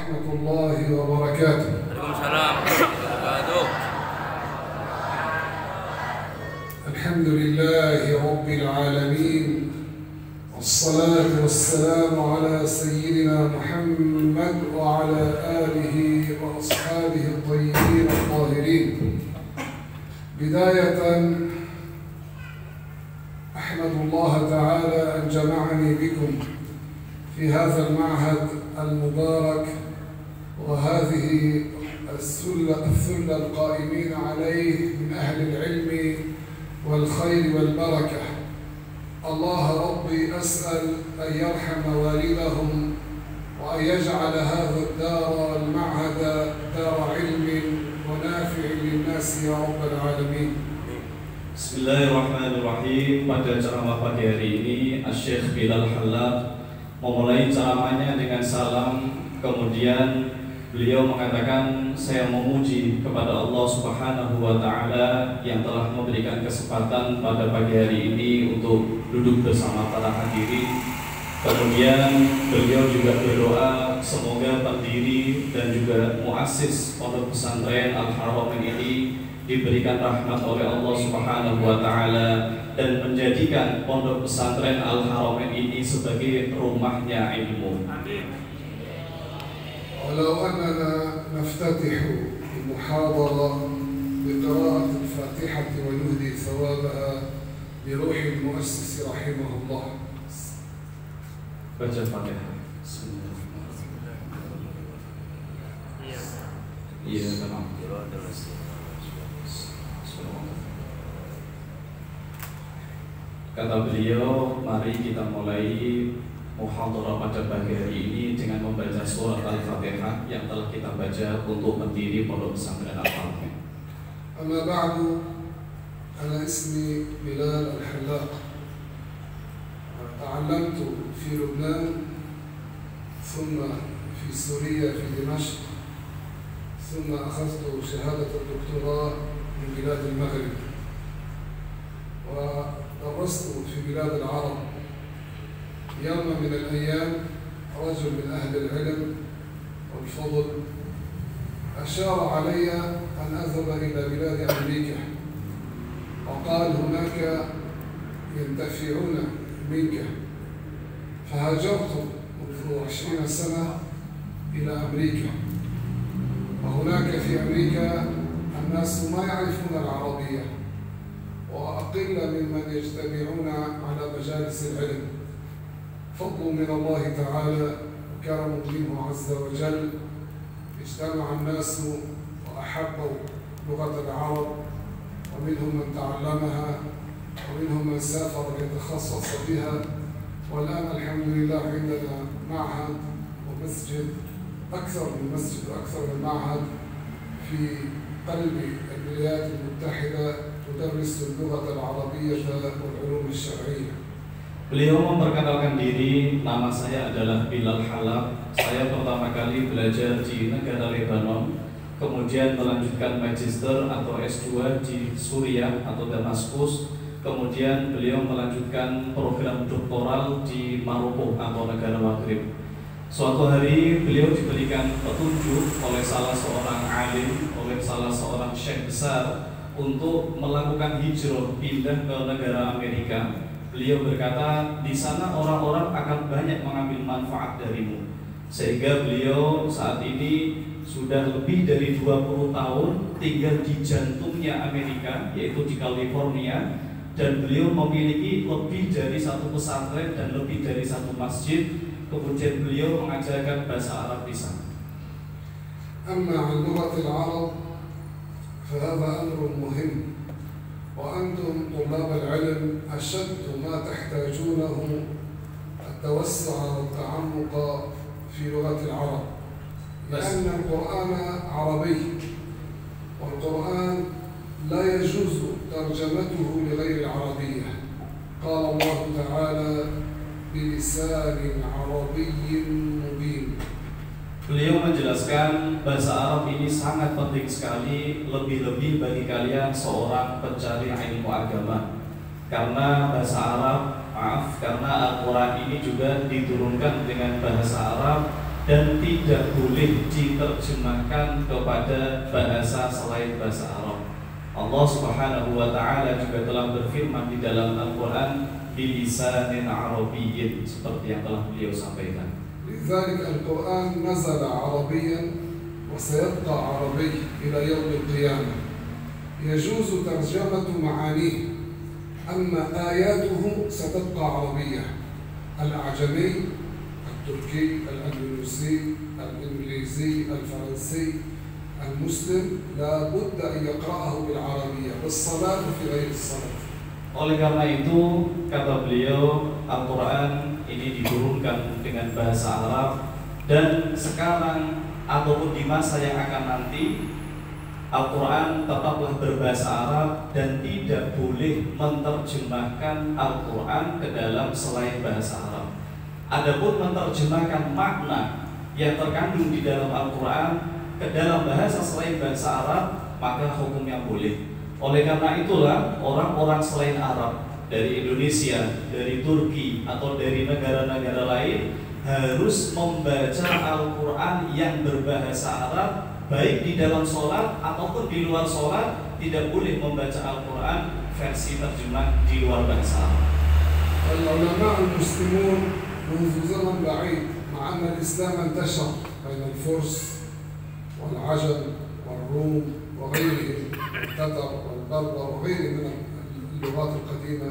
ورحمة الله وبركاته. Waalaikumsalam warahmatullahi wabarakatuh. الحمد لله رب العالمين، والصلاة والسلام على سيدنا محمد وعلى آله وأصحابه الطيبين الطاهرين. بداية أحمد الله تعالى أن جمعني بكم في هذا المعهد المبارك وهذه الثلة القائمين عليه من أهل العلم والخير والبركة. الله ربي أسأل أن يرحم والدهم وأن يجعل هذا الدار المعهد دار علم ونافع للناس يا رب العالمين. Bismillahirrahmanirrahim. Pada ceramah pagi hari ini, Syekh Bilal Halad memulai ceramahnya dengan salam. Kemudian beliau mengatakan, saya memuji kepada Allah Subhanahu wa Ta'ala yang telah memberikan kesempatan pada pagi hari ini untuk duduk bersama para hadirin. Kemudian beliau juga berdoa semoga pendiri dan juga muassis pondok pesantren Al-Haramain ini diberikan rahmat oleh Allah Subhanahu wa Ta'ala dan menjadikan pondok pesantren Al-Haramain ini sebagai rumahnya ilmu. Amin. ولو أننا نفتتح المحاضرة بقراءة الفاتحة ونهدي ثوابها بروح المؤسس رحمه الله. Baca Fatihah. Iya, tenang. Kata beliau, mari kita mulai muhadharah pada pagi hari ini dengan membaca surat Al-Fatihah yang telah kita baca untuk pendiri pondok pesantren Al-Haramain. أما بعد، أنا اسمي بلال الحلاق. تعلمت في لبنان ثم في سوريا في دمشق، ثم أخذت شهادة الدكتوراه من بلاد المغرب، ودرست في بلاد العرب. يوم من الأيام رجل من أهل العلم والفضل أشار علي أن أذهب إلى بلاد أمريكا، وقال هناك ينتفعون منك. فهاجرت منذ 20 سنة إلى أمريكا، وهناك في أمريكا الناس ما يعرفون العربية، وأقل ممن يجتمعون على مجالس العلم. فضل من الله تعالى وكرم منه عز وجل، اجتمع الناس وأحبوا لغة العرب، ومنهم من تعلمها ومنهم من سافر ليتخصص بها. والآن الحمد لله عندنا معهد ومسجد، أكثر من مسجد وأكثر من معهد في قلب الولايات المتحدة تدرس اللغة العربية والعلوم الشرعية. Beliau memperkenalkan diri, nama saya adalah Bilal Halad. Saya pertama kali belajar di negara Lebanon, kemudian melanjutkan magister atau S2 di Suriah atau Damaskus. Kemudian beliau melanjutkan program doktoral di Maroko atau negara Maghrib. Suatu hari beliau diberikan petunjuk oleh salah seorang alim, oleh salah seorang syekh besar untuk melakukan hijrah pindah ke negara Amerika. Beliau berkata, di sana orang-orang akan banyak mengambil manfaat darimu. Sehingga beliau saat ini sudah lebih dari 20 tahun tinggal di jantungnya Amerika, yaitu di California. Dan beliau memiliki lebih dari satu pesantren dan lebih dari satu masjid. Kemudian beliau mengajarkan bahasa Arab di sana. أما عن لغة العرب فهذا أمر مهم، وأنتم طلاب العلم أشد ما تحتاجونه التوسع والتعمق في لغة العرب، لأن القرآن عربي، والقرآن لا يجوز ترجمته لغير العربية. قال الله تعالى بلسان عربي مبين. Beliau menjelaskan bahasa Arab ini sangat penting sekali, lebih-lebih bagi kalian seorang pencari ilmu agama. Karena bahasa Arab, karena Al-Quran ini juga diturunkan dengan bahasa Arab dan tidak boleh diterjemahkan kepada bahasa selain bahasa Arab. Allah Subhanahu wa taala juga telah berfirman di dalam Al-Qur'an bilisanin arabiyyin, seperti yang telah beliau sampaikan. لذلك القرآن نزل عربيا وسيبقى عربي إلى يوم القيامة. يجوز ترجمة معانيه، أما آياته ستبقى عربية. الأعجمي، التركي، الأندونيسي، الإنجليزي، الفرنسي، المسلم لا بد أن يقرأه بالعربية بالصلاة في غير الصلاة. Oleh karena itu, kata beliau, Al-Quran ini diturunkan dengan bahasa Arab, dan sekarang ataupun di masa yang akan nanti Al-Quran tetaplah berbahasa Arab dan tidak boleh menerjemahkan Al-Quran ke dalam selain bahasa Arab. Adapun menerjemahkan makna yang terkandung di dalam Al-Quran ke dalam bahasa selain bahasa Arab, maka hukumnya boleh. Oleh karena itulah orang-orang selain Arab dari Indonesia, dari Turki, atau dari negara-negara lain harus membaca Al-Quran yang berbahasa Arab, baik di dalam sholat ataupun di luar sholat. Tidak boleh membaca Al-Quran versi terjemah di luar bahasa Arab. العلماء المسلمون منذ زمن بعيد مع أن الإسلام انتشر بين الفرس والعجم والروم وغيرهم، التتر والبربر وغيرهم من اللغات القديمة،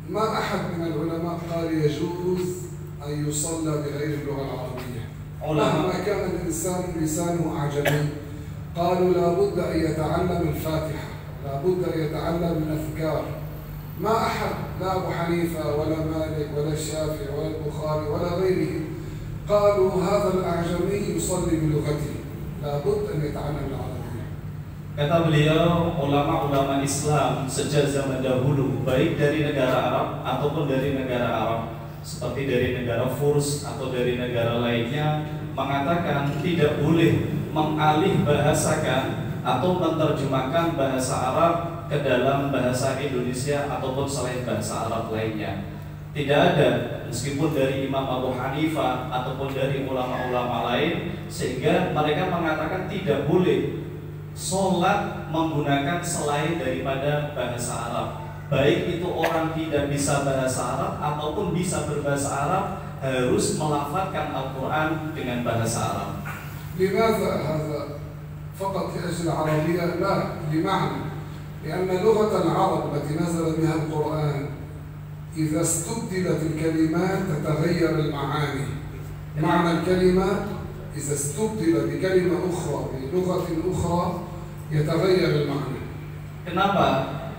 ما أحد من العلماء قال يجوز أن يصلى بغير اللغة العربية مهما كان الإنسان لسانه أعجمي. قالوا لا بد أن يتعلم الفاتحة، لا بد أن يتعلم الأذكار. ما أحد، لا أبو حنيفة ولا مالك ولا الشافعي ولا البخاري ولا غيره قالوا هذا الأعجمي يصلي بلغته، لا بد أن يتعلم العربية. Kata beliau, ulama-ulama Islam sejak zaman dahulu, baik dari negara Arab ataupun dari negara Arab, seperti dari negara Furs atau dari negara lainnya, mengatakan tidak boleh mengalih bahasakan atau menerjemahkan bahasa Arab ke dalam bahasa Indonesia ataupun selain bahasa Arab lainnya. Tidak ada, meskipun dari Imam Abu Hanifah ataupun dari ulama-ulama lain, sehingga mereka mengatakan tidak boleh sholat menggunakan selain daripada bahasa Arab, baik itu orang tidak bisa bahasa Arab ataupun bisa berbahasa Arab, harus melafadzkan Al-Quran dengan bahasa Arab. لماذا هذا؟ فقط لأجل العربية؟ لا، لمعنى، لأن لغة العرب التي نزل بها القرآن إذا استبدلت الكلمات تتغير المعاني. معنى الكلمة إذا استبدل بكلمة أخرى بلغة أخرى يتغير المعنى. Kenapa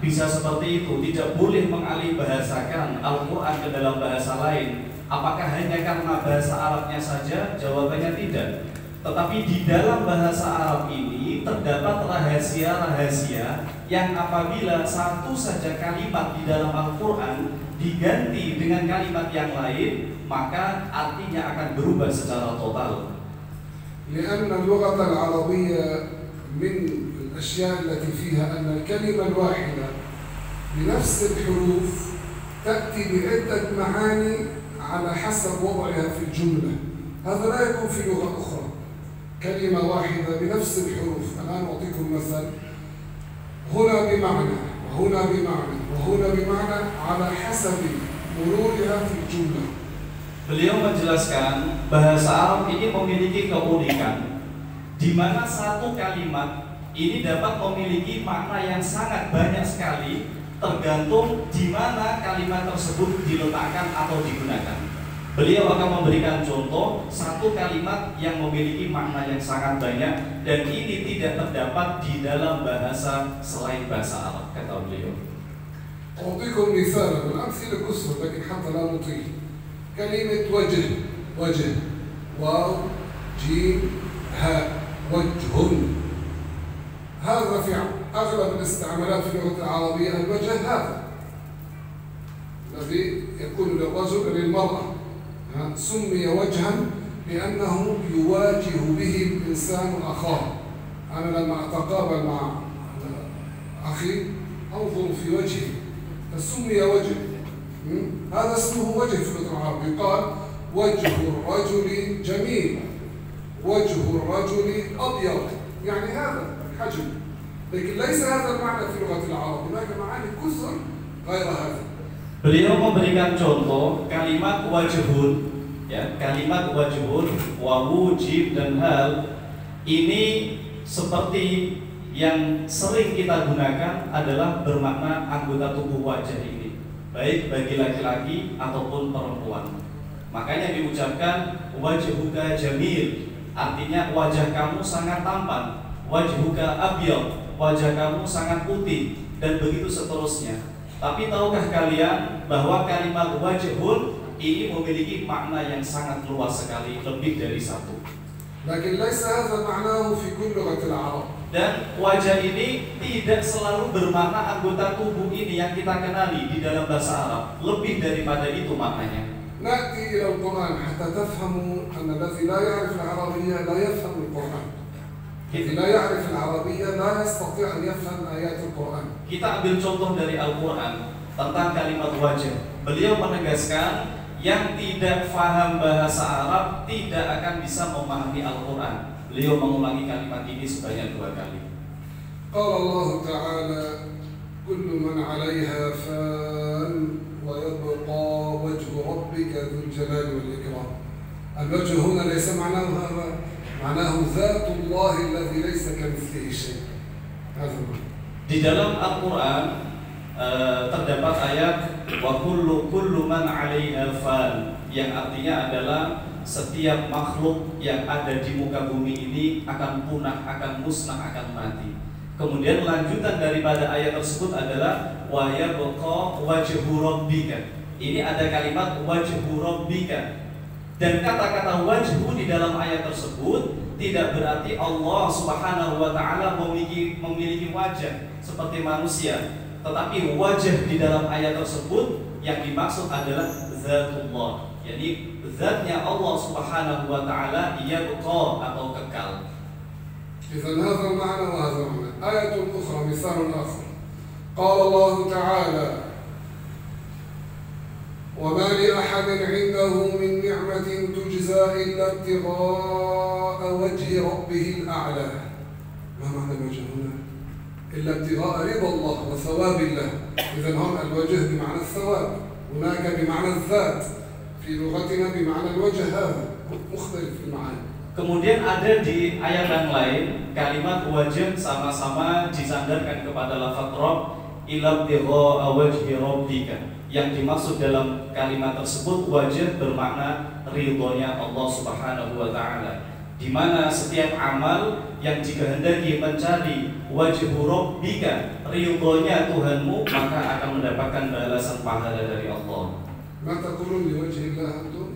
bisa seperti itu? Tidak boleh mengalih bahasakan Al-Quran ke dalam bahasa lain. Apakah hanya karena bahasa Arabnya saja? Jawabannya tidak. Tetapi di dalam bahasa Arab ini terdapat rahasia-rahasia yang apabila satu saja kalimat di dalam Al-Quran diganti dengan kalimat yang lain, maka artinya akan berubah secara total. لأن اللغة العربية من الأشياء التي فيها أن الكلمة الواحدة بنفس الحروف تأتي بعدة معاني على حسب وضعها في الجملة. هذا لا يكون في لغة أخرى. كلمة واحدة بنفس الحروف، الآن أعطيكم مثل، هنا بمعنى وهنا بمعنى وهنا بمعنى على حسب مرورها في الجملة. Beliau menjelaskan bahasa Arab ini memiliki keunikan di mana satu kalimat ini dapat memiliki makna yang sangat banyak sekali tergantung di mana kalimat tersebut diletakkan atau digunakan. Beliau akan memberikan contoh satu kalimat yang memiliki makna yang sangat banyak dan ini tidak terdapat di dalam bahasa selain bahasa Arab, kata beliau. أعطيكم مثالا، والأمثلة كثر لكن حتى لا نطيل. كلمة وجه، وجه، واو، جيم، هاء، وجه. هذا في أغلب الاستعمالات في اللغة العربية الوجه هذا الذي يكون للرجل للمرأة، سمي وجها لأنه يواجه به الإنسان أخاه. أنا لما أتقابل مع أخي أنظر في وجهه فسمي وجه. هذا اسمه وجه في اللغة العربية. يقال وجه الرجل جميل، وجه الرجل أبيض، يعني هذا الحجم، لكن ليس هذا المعنى في لغة العرب، هناك معاني كثر غير هذا. Beliau memberikan contoh kalimat wajhun, ya, kalimat wajhun, wujib dan hal ini seperti yang sering kita gunakan adalah bermakna anggota tubuh wajah ini, baik bagi laki-laki ataupun perempuan. Makanya diucapkan wajhuka jamil, artinya wajah kamu sangat tampan, wajhuka abyad, wajah kamu sangat putih, dan begitu seterusnya. Tapi tahukah kalian bahwa kalimat wajhun ini memiliki makna yang sangat luas sekali, lebih dari satu. لكن ليس هذا معناه في كل لغة العرب. Dan wajah ini tidak selalu bermakna anggota tubuh ini yang kita kenali di dalam bahasa Arab. Lebih daripada itu maknanya. نأتي إلى القرآن حتى تفهموا أن الذي لا يعرف العربية لا يفهم القرآن. الذي لا يعرف العربية لا يستطيع أن يفهم آيات القرآن. Kita ambil contoh dari Al-Quran tentang kalimat wajah. Beliau menegaskan yang tidak faham bahasa Arab tidak akan bisa memahami Al-Quran. Beliau mengulangi kalimat ini sebanyak 2 kali. قال الله تعالى كل من عليها فان ويبقى وجه ربك ذو الجلال والإكرام. الوجه هنا ليس معناه هذا، معناه ذات الله الذي ليس كمثله شيء. هذا معنى. Di dalam Al-Quran terdapat ayat wa kullu man 'alaiha fan, yang artinya adalah setiap makhluk yang ada di muka bumi ini akan punah, akan musnah, akan mati. Kemudian lanjutan daripada ayat tersebut adalah wa yabqa wajhu rabbika. Ini ada kalimat wajhu rabbika. Dan kata-kata wajhu di dalam ayat tersebut tidak berarti Allah Subhanahu wa taala memiliki wajah seperti manusia. Tetapi wajah di dalam ayat tersebut yang dimaksud adalah zatullah, yakni zatnya Allah Subhanahu wa taala yabqa atau kekal. إذن هذا المعنى وهذا المعنى. آية أخرى مثال آخر قال الله تعالى وما لأحد عنده من نعمة تجزى إلا ابتغاء وجه ربه الأعلى. ما معنى الوجه هنا؟ إلا ابتغاء رضا الله وثواب الله. إذن هنا الوجه بمعنى الثواب، هناك بمعنى الذات، في لغتنا بمعنى الوجه، هذا مختلف في المعاني. Kemudian ada di ayat yang lain kalimat wajh sama-sama disandarkan kepada lafaz Rabb, ila ibtigha'a wajhi rabbika. Yang dimaksud dalam kalimat tersebut wajh bermakna ridhonya Allah Subhanahu wa taala, di mana setiap amal yang dikehendaki mencari wajhu rabbika, ridhonya Tuhanmu, maka akan mendapatkan balasan pahala dari Allah. ما تقولون لوجه الله أنتم؟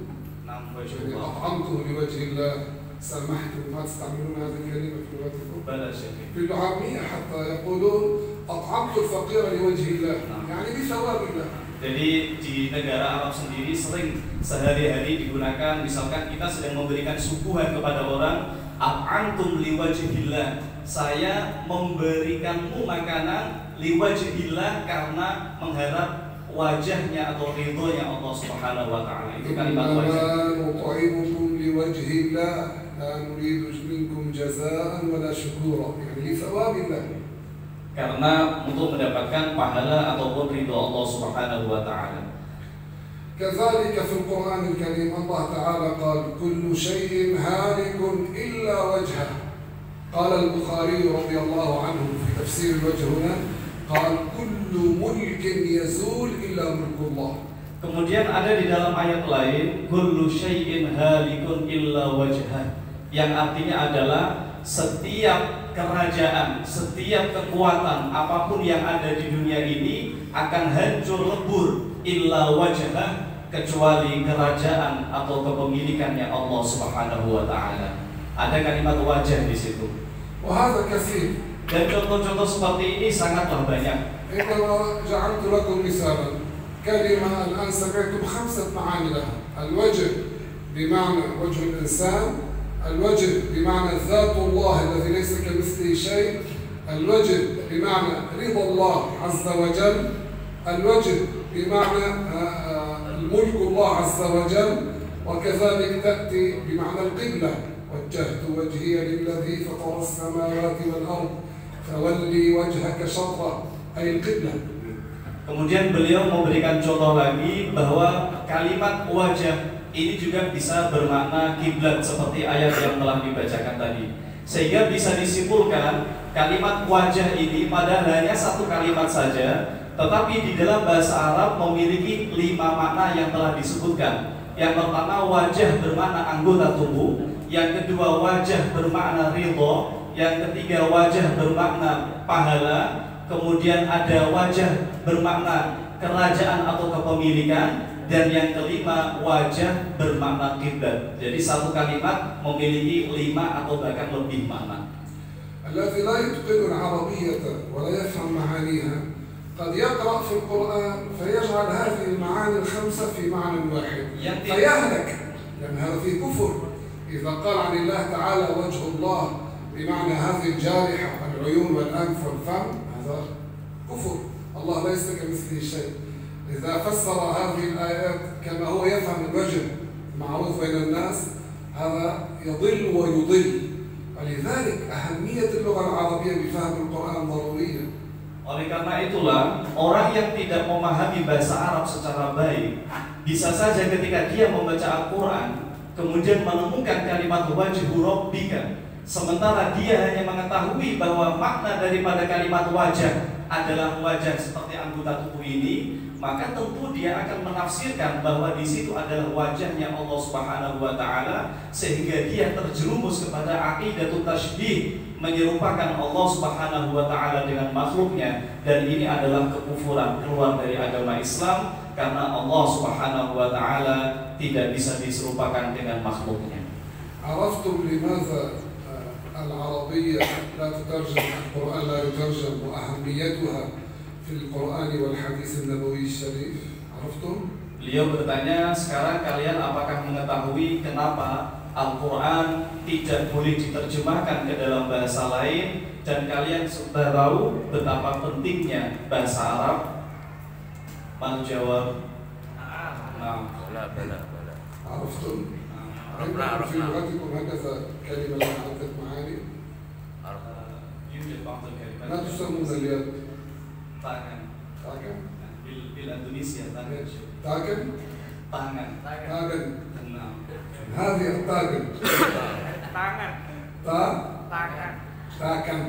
نعم وجه يعني الله. أطعمتم لوجه الله، سمحتم، ما تستعملون هذه الكلمة في لغتكم؟ بلى شيخ. في العامية حتى يقولون أطعمت الفقير لوجه الله، يعني بثواب الله. Jadi di negara Arab sendiri sering sehari-hari digunakan, misalkan kita sedang memberikan suguhan kepada orang, at'amtum liwajhillah, saya memberikanmu makanan liwajhillah karena mengharap wajahnya atau ridhonya Allah Subhanahu wa taala. Itu kalimat wajah. نطعمكم لوجه الله لا نريد منكم جزاء ولا شكورا، يعني لثواب الله. Karena untuk mendapatkan pahala ataupun ridho Allah Subhanahu wa taala. كذلك في القرآن الكريم الله تعالى قال كل شيء هالك إلا وجهه. قال البخاري رضي الله عنه في تفسير الوجه هنا قال كل ملك يزول إلا ملك الله. Kemudian ada di dalam ayat lain kullu syai'in halikun illa wajhah, yang artinya adalah setiap kerajaan, setiap kekuatan apapun yang ada di dunia ini akan hancur lebur illa wajhah, kecuali kerajaan atau kepemilikannya Allah Subhanahu wa taala. Ada kalimat wajah di situ. وهذا كثير. Dan contoh-contoh seperti ini sangatlah banyak. إنما جعلت لكم مثالا كلمة الآن سمعتم 5 معاني لها. الوجه بمعنى وجه الإنسان، الوجه بمعنى ذات الله الذي ليس كمثله شيء، الوجه بمعنى رضا الله عز وجل، الوجه بمعنى الملك الله عز وجل، وكذلك تأتي بمعنى القبلة وجهت وجهي للذي فطر السماوات والأرض فولي وجهك شطره أي القبلة. Kemudian beliau memberikan contoh lagi bahwa kalimat wajah ini juga bisa bermakna kiblat seperti ayat yang telah dibacakan tadi. Sehingga bisa disimpulkan kalimat wajah ini padahal hanya satu kalimat saja, tetapi di dalam bahasa Arab memiliki 5 makna yang telah disebutkan. Yang pertama, wajah bermakna anggota tubuh. Yang kedua, wajah bermakna ridho. Yang ketiga, wajah bermakna pahala. Kemudian ada wajah bermakna kerajaan atau kepemilikan. Dan yang kelima, wajah bermakna kiblat. Jadi satu kalimat memiliki 5 atau bahkan lebih makna. الذي لا يتقن العربية ولا يفهم معانيها قد يقرأ في القرآن فيجعل هذه المعاني الخمسة في معنى واحد فيهلك، لأن هذا فيه كفر. إذا قال عن الله تعالى وجه الله بمعنى هذه الجارحة العيون والأنف والفم هذا كفر، الله ليس كمثله شيء. إذا فسر هذه الآيات كما هو يفهم الوجه معروف بين الناس هذا يضل ويضل. ولذلك أهمية اللغة العربية بفهم القرآن ضرورية. Oleh karena itulah orang yang tidak memahami bahasa Arab secara baik bisa saja ketika dia membaca Al-Quran kemudian menemukan kalimat wajhu rabbika, sementara dia hanya mengetahui bahwa makna daripada kalimat wajah adalah wajah seperti anggota tubuh ini, maka tentu dia akan menafsirkan bahwa di situ adalah wajahnya Allah Subhanahu wa taala, sehingga dia terjerumus kepada aqidatut tasybih, menyerupakan Allah Subhanahu wa taala dengan makhluknya, dan ini adalah kekufuran, keluar dari agama Islam karena Allah Subhanahu wa taala tidak bisa diserupakan dengan makhluknya. عرفتم لماذا العربية لا تترجم القرآن لا يترجم وأهميتها في القرآن والحديث النبوي الشريف؟ عرفتم؟ Beliau bertanya, sekarang kalian apakah mengetahui kenapa Al-Quran tidak boleh diterjemahkan ke dalam bahasa lain, dan kalian sudah tahu betapa pentingnya bahasa Arab? Man jawab? بلا عرفتم؟ عرفنا في لغتكم هكذا كلمة لها عدة معاني؟ يوجد بعض الكلمات ما تسمون اليد؟ tangan. تاكن؟ بالإندونيسيا tangan. تاكن؟ Tangan. تاكن. Nah. هذه التاكن. tangan تاكن.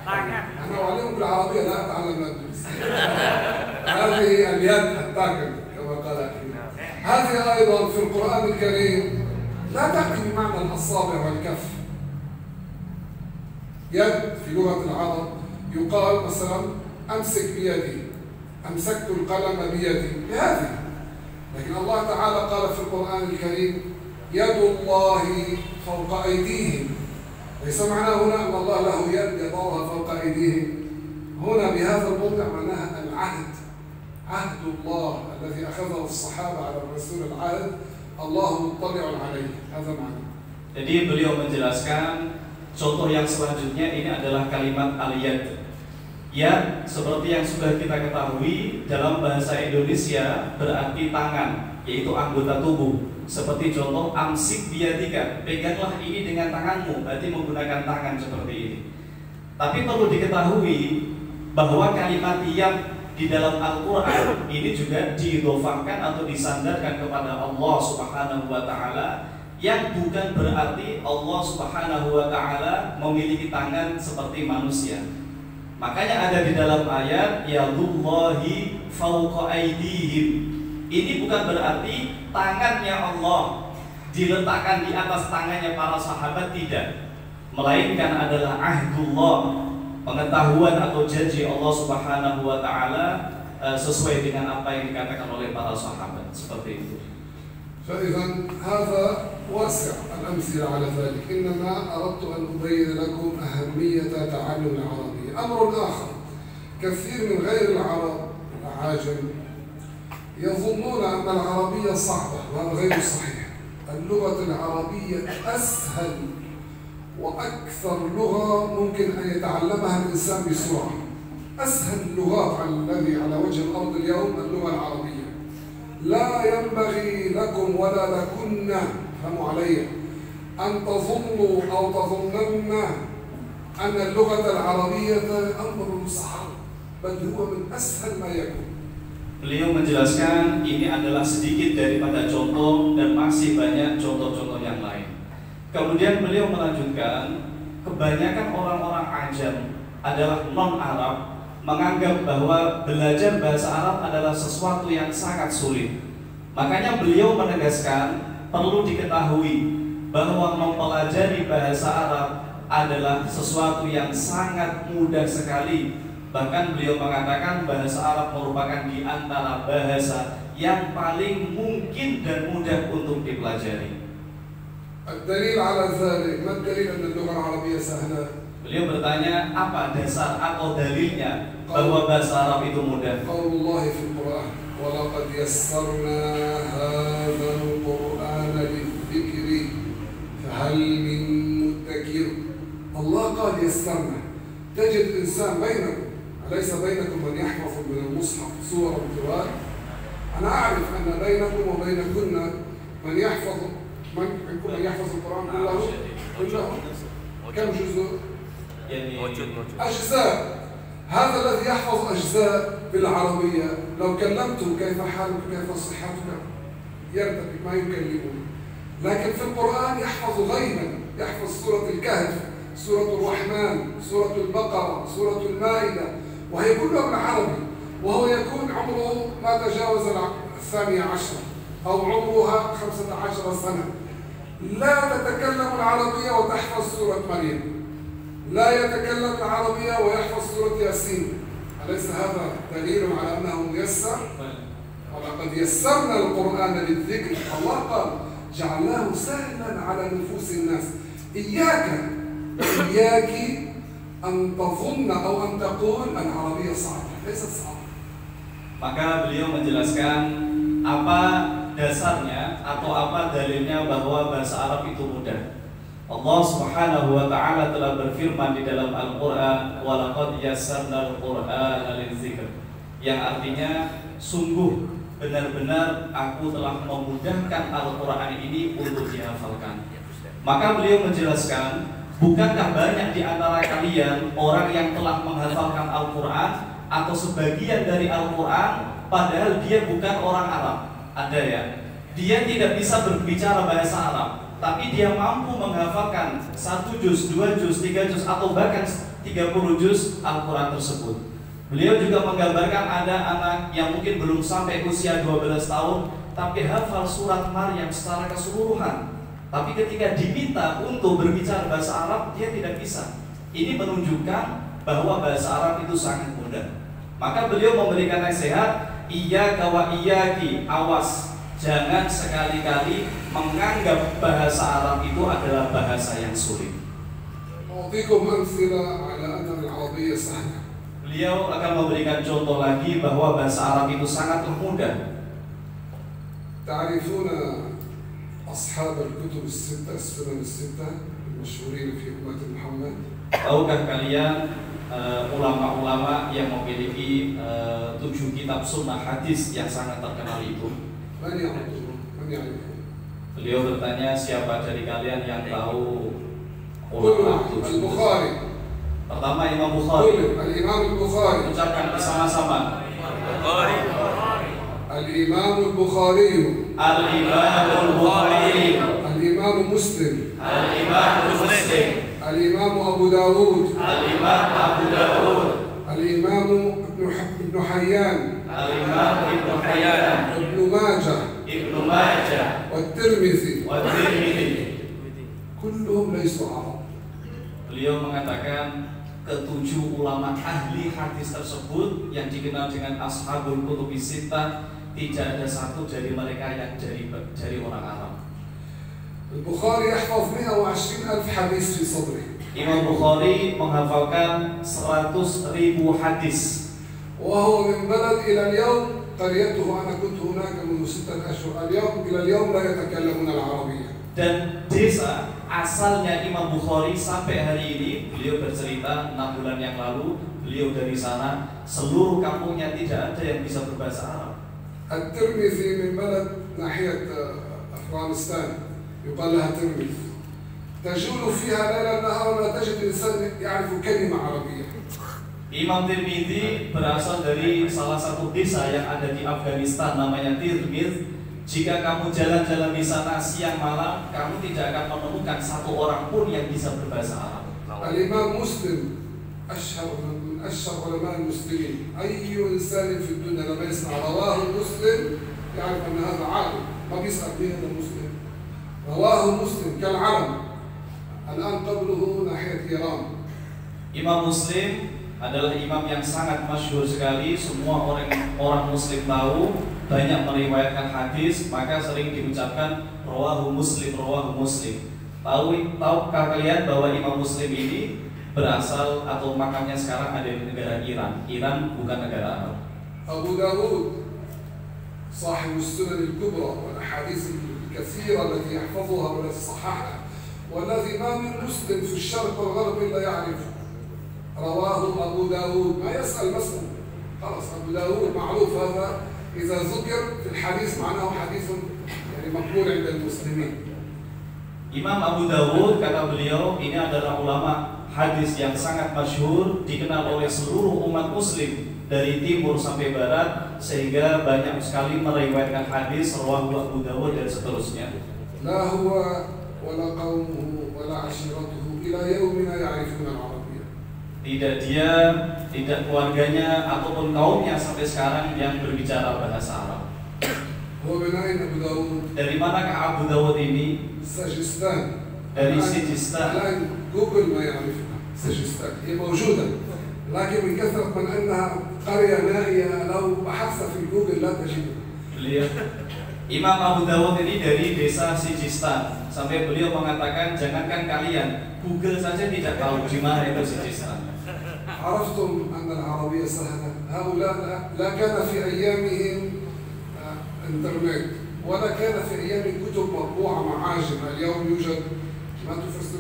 tangan أنا أعلم بالعربية لا أتعلم الإندونيسية. هذه اليد التاكن كما قال أخي. هذه أيضا في القرآن الكريم لا تأتي بمعنى الأصابع والكف. يد في لغة العرب يقال مثلا أمسك بيدي، أمسكت القلم بيدي بهذه، لكن الله تعالى قال في القرآن الكريم يد الله فوق أيديهم، ليس معناه هنا أن الله له يد يضعها فوق أيديهم، هنا بهذا الموضع معناها العهد، عهد الله الذي أخذه الصحابة على الرسول العهد الله مطلع عليه، هذا معناه. Jadi beliau menjelaskan contoh yang selanjutnya ini adalah kalimat al-yad. Yad seperti yang sudah kita ketahui dalam bahasa Indonesia berarti tangan, yaitu anggota tubuh. Seperti contoh amsik biyadika, peganglah ini dengan tanganmu, berarti menggunakan tangan seperti ini. Tapi perlu diketahui bahwa kalimat yad di dalam Al-Quran ini juga diidhofahkan atau disandarkan kepada Allah Subhanahu wa taala, yang bukan berarti Allah Subhanahu wa taala memiliki tangan seperti manusia. Makanya ada di dalam ayat yadullahi fawqa aydihim. Ini bukan berarti tangannya Allah diletakkan di atas tangannya para sahabat, tidak, melainkan adalah ahdullah, pengetahuan atau janji Allah Subhanahu wa taala sesuai dengan apa yang dikatakan oleh para sahabat, seperti itu. فإذا هذا واسع الأمثلة على ذلك، إنما أردت أن أبين لكم أهمية تعلم العربية. أمر آخر، كثير من غير العرب الأعاجم يظنون أن العربية صعبة، وهذا غير صحيح. اللغة العربية أسهل وأكثر لغة ممكن أن يتعلمها الإنسان بسرعة. أسهل اللغات الذي على وجه الأرض اليوم اللغة العربية. لا ينبغي لكم ولا لكن فهموا علي أن تظنوا أو تظنن أن اللغة العربية أمر صعب بل هو من أسهل ما يكون. Beliau menjelaskan ini adalah sedikit daripada contoh dan masih banyak contoh-contoh yang lain. Kemudian beliau melanjutkan, kebanyakan orang-orang ajam adalah non-Arab menganggap bahwa belajar bahasa Arab adalah sesuatu yang sangat sulit. Makanya beliau menegaskan perlu diketahui bahwa mempelajari bahasa Arab adalah sesuatu yang sangat mudah sekali. Bahkan beliau mengatakan bahasa Arab merupakan di antara bahasa yang paling mungkin dan mudah untuk dipelajari. الدليل على ذلك ما الدليل أن اللغة العربية سهلة؟ Beliau bertanya apa dasar atau dalilnya bahwa bahasa Arab itu mudah. قول الله في القرآن ولقد يسرنا هذا القرآن للذكر فهل من مدكر. الله قال يسرنا. تجد إنسان بينكم أليس بينكم من يحفظ من المصحف سور القرآن؟ أنا أعرف أن بينكم وبينكن من يحفظ القرآن كله كم جزء؟ أجزاء. هذا الذي يحفظ أجزاء بالعربية لو كلمته كيف حالك كيف صحتك يرتبك ما يكلمه. لكن في القرآن يحفظ غيبا، يحفظ سورة الكهف، سورة الرحمن، سورة البقرة، سورة المائدة، وهي كلها بالعربي، وهو يكون عمره ما تجاوز 12 أو عمرها 15 سنة. لا تتكلم العربية وتحفظ سورة مريم، لا يتكلم العربية ويحفظ سورة ياسين. أليس هذا دليل على أنه ميسر؟ ولقد يسرنا القرآن للذكر. الله قال جعلناه سهلا على نفوس الناس. إياك أن تظن أو أن تقول العربية صعبة، ليست صعبة. Maka beliau menjelaskan apa dasarnya atau apa dalilnya bahwa bahasa Arab itu mudah. Allah Subhanahu wa taala telah berfirman di dalam Al-Qur'an, "Wa laqad yassarnal Qur'ana lidzikr." Yang artinya sungguh benar-benar aku telah memudahkan Al-Qur'an ini untuk dihafalkan. Maka beliau menjelaskan, bukankah banyak di antara kalian orang yang telah menghafalkan Al-Qur'an atau sebagian dari Al-Qur'an padahal dia bukan orang Arab? Ada ya. Dia tidak bisa berbicara bahasa Arab, tapi dia mampu menghafalkan 1 juz, 2 juz, 3 juz atau bahkan 30 juz Al-Qur'an tersebut. Beliau juga menggambarkan ada anak yang mungkin belum sampai usia 12 tahun tapi hafal surat Maryam secara keseluruhan. Tapi ketika diminta untuk berbicara bahasa Arab, dia tidak bisa. Ini menunjukkan bahwa bahasa Arab itu sangat mudah. Maka beliau memberikan nasihat, iyyaka wa iyyaki, awas, jangan sekali-kali menganggap bahasa Arab itu adalah bahasa yang sulit. Beliau akan memberikan contoh lagi bahwa bahasa Arab itu sangatlah mudah. أصحاب الكتب الستة السنن الستة المشهورين في أمة محمد. Tahukah kalian ulama-ulama yang memiliki 7 kitab sunnah hadis yang sangat terkenal itu? من يعرف؟ Beliau bertanya, siapa dari kalian yang tahu ulama 7? Al-Bukhari. Pertama Imam Bukhari. Al-Imam Al-Bukhari. Ucapkan bersama-sama. Bukhari. Al-Imam Al-Bukhari. Al-Imam Al-Bukhari. Al-Imam Muslim. Al-Imam Muslim. Al-Imam Abu Dawud. Al-Imam Abu Dawud. Al-Imam Ibn Hayyan. Al-Imam Ibn Hayyan. Ibn Majah. Ibn Majah. Wat-Tirmidzi. Wat-Tirmidzi. Kulluhum laysu Arab. Beliau mengatakan ke-7 ulama ahli hadis tersebut yang dikenal dengan Ashabul Kutubis Sittah, tidak ada satu dari mereka yang dari orang Arab. Al-Bukhari yahfaz 120,000 hadis fi sadri. Imam Bukhari menghafalkan 100,000 hadis. وهو من بلد إلى اليوم قريته أنا كنت هناك منذ 6 أشهر اليوم إلى اليوم لا يتكلمون العربية. Dan desa asalnya Imam Bukhari sampai hari ini, beliau bercerita 6 bulan yang lalu beliau dari sana, seluruh kampungnya tidak ada yang bisa berbahasa Arab. الترمذي من بلد ناحية أفغانستان يقال لها ترمذ، تجول فيها ليلا نهارا لا تجد إنسان يعرف كلمة عربية. Imam Tirmidzi berasal dari salah satu desa yang ada di Afghanistan namanya Tirmidz. Jika kamu jalan-jalan di sana siang malam, kamu tidak akan menemukan satu orang pun yang bisa berbahasa Arab. الإمام مسلم من أشهر علماء المسلمين، أي إنسان في الدنيا لما يسمع رواه مسلم يعرف أن هذا عالم، ما بيسأل مين هذا مسلم. رواه مسلم كالعلم، الآن قبله ناحية إيران. Imam Muslim adalah imam yang sangat masyhur sekali, semua orang Muslim tahu, banyak meriwayatkan hadis, maka sering diucapkan rawahu Muslim, rawahu Muslim. Tahukah kalian bahwa Imam Muslim ini berasal atau makamnya sekarang ada di negara Iran? Iran bukan negara Arab. أبو داود صاحب السنن الكبرى والأحاديث الكثيرة التي يحفظها والتي صححها والذي ما من مسلم في الشرق والغرب إلا يعرف رواه أبو داود، ما يسأل مسلم، خلاص أبو داود معروف، هذا إذا ذكر في الحديث معناه حديث يعني مقبول عند المسلمين. Imam Abu Dawud, kata beliau, ini adalah ulama hadis yang sangat masyhur, dikenal oleh seluruh umat muslim dari timur sampai barat, sehingga banyak sekali meriwayatkan hadis rawahu Abu Dawud dan seterusnya. لا هو ولا قومه ولا عشيرته إلى يومنا يعرفون العربية. Tidak dia, tidak keluarganya ataupun kaumnya sampai sekarang yang berbicara bahasa Arab. هو من أين أبو داود؟ Dari manakah Abu Dawud ini? سجستان. Dari Sijistan. الآن جوجل ما يعرفها، سجستان هي موجودة، لكن من كثرة من أنها قرية نائية لو بحثت في جوجل لا تجدها. Beliau Imam Abu Dawud ini dari desa Sijistan. Sampai beliau mengatakan, jangankan kalian, Google saja tidak tahu di mana itu Sijistan. عرفتم أن العربية سهلة؟ هؤلاء لا كان في أيامهم إنترنت ولا كان في أيام كتب مطبوعة معاجم. اليوم يوجد ما تفسر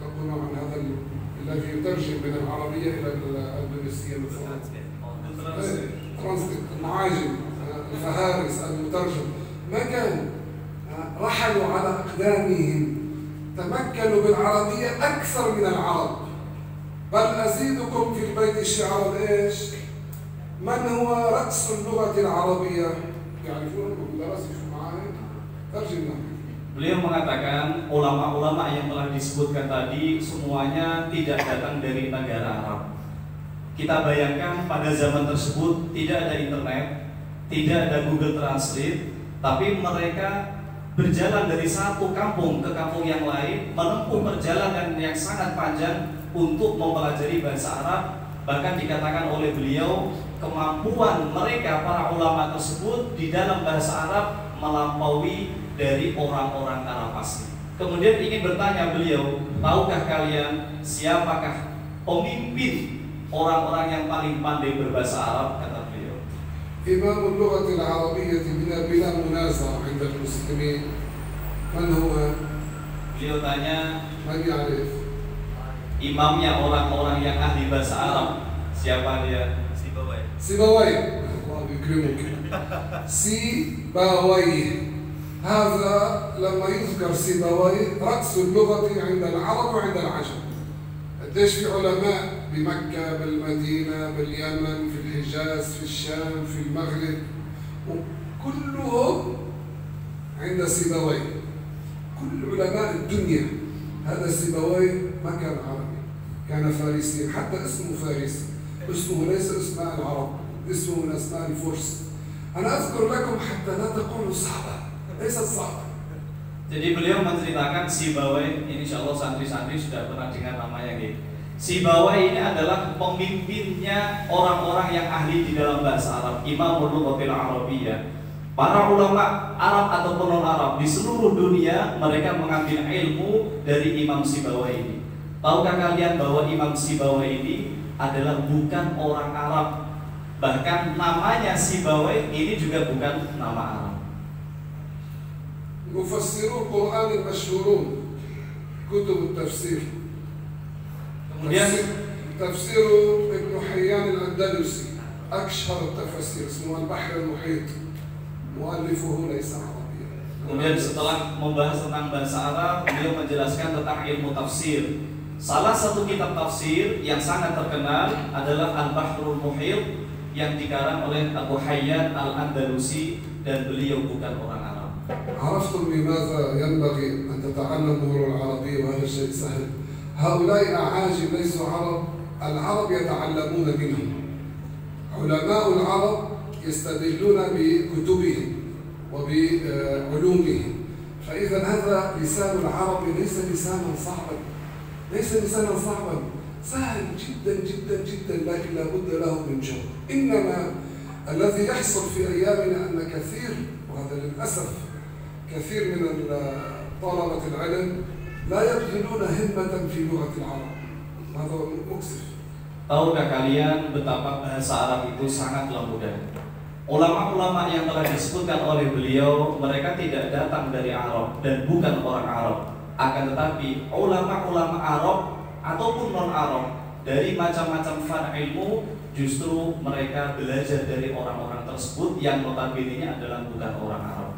تقولون عن هذا الذي يترجم من العربية إلى الإندونيسية مثلا، ترانسليت، المعاجم، الفهارس، المترجم. ما كانوا رحلوا على أقدامهم، تمكنوا بالعربية أكثر من العرب. بل أزيدكم في البيت شعرا إيش؟ من هو رأس اللغة العربية؟ يعرفون درسوا في المعاهد ترجمنا. Beliau mengatakan ulama-ulama yang telah disebutkan tadi semuanya tidak datang dari negara Arab. Kita bayangkan pada zaman tersebut tidak ada internet, tidak ada Google Translate, tapi mereka berjalan dari satu kampung ke kampung yang lain, menempuh perjalanan yang sangat panjang untuk mempelajari bahasa Arab. Bahkan dikatakan oleh beliau, kemampuan mereka para ulama tersebut di dalam bahasa Arab melampaui dari orang-orang Arab asli. Kemudian ingin bertanya beliau, tahukah kalian siapakah pemimpin orang-orang yang paling pandai berbahasa Arab? Kata beliau, إمام اللغة العربية بلا منازع عند المسلمين من هو؟ beliau tanya, من يعرف؟ imamnya orang-orang yang ahli bahasa Arab, siapa dia? سيبويه. الله يكرمك. سيبويه هذا لما يذكر سيبويه رأس اللغة عند العرب وعند العجم. قديش في علماء بمكة، بالمدينة، باليمن، في الحجاز، في الشام، في المغرب، وكلهم عند سيبويه. كل علماء الدنيا هذا سيبويه ما كان عربي، كان فارسي، حتى اسمه فارسي، اسمه ليس اسماء العرب، اسمه من اسماء الفرس. أنا أذكر لكم حتى لا تقولوا صعبة، ليست صعبة. Jadi beliau menceritakan Sibawai, ini insya Allah santri-santri sudah pernah dengar namanya gitu. Sibawai ini adalah pemimpinnya orang-orang yang ahli di dalam bahasa Arab, Imamul Lughatil Arabiyyah. Para ulama Arab ataupun non-Arab di seluruh dunia mereka mengambil ilmu dari Imam Sibawai ini. Tahukah kalian bahwa Imam Sibawai ini adalah bukan orang Arab? Bahkan namanya Sibawai ini juga bukan nama Arab. مفسرو القرآن المشهورون كتب التفسير. Kemudian تفسير ابن حيان الأندلسي أشهر التفاسير اسمه البحر المحيط. مؤلفه ليس عربيا. Kemudian setelah membahas tentang bahasa Arab, beliau menjelaskan tentang ilmu tafsir. Salah satu kitab tafsir yang sangat terkenal adalah Al-Bahrul Muhit yang dikarang oleh Abu Hayyan Al-Andalusi, dan beliau bukan orang Arab. عرفتم لماذا ينبغي أن تتعلموا العربية وهذا شيء سهل؟ هؤلاء الأعاجم ليسوا عرب، العرب يتعلمون منهم. علماء العرب يستدلون بكتبهم وبعلومهم، فإذا هذا لسان العرب ليس لسانا صعبا، سهل جدا جدا جدا، لكن لا بد له من جهد. إنما الذي يحصل في أيامنا أن كثير، وهذا للأسف كثير من طلبة العلم لا يبذلون همة في لغة العرب، هذا مؤسف. Tahukah kalian betapa bahasa Arab itu sangatlah mudah? Ulama-ulama yang telah disebutkan oleh beliau, mereka tidak datang dari Arab dan bukan orang Arab. Akan tetapi ulama-ulama Arab ataupun non-Arab dari macam-macam fan ilmu, justru mereka belajar dari orang-orang tersebut yang notabene-nya adalah bukan orang Arab.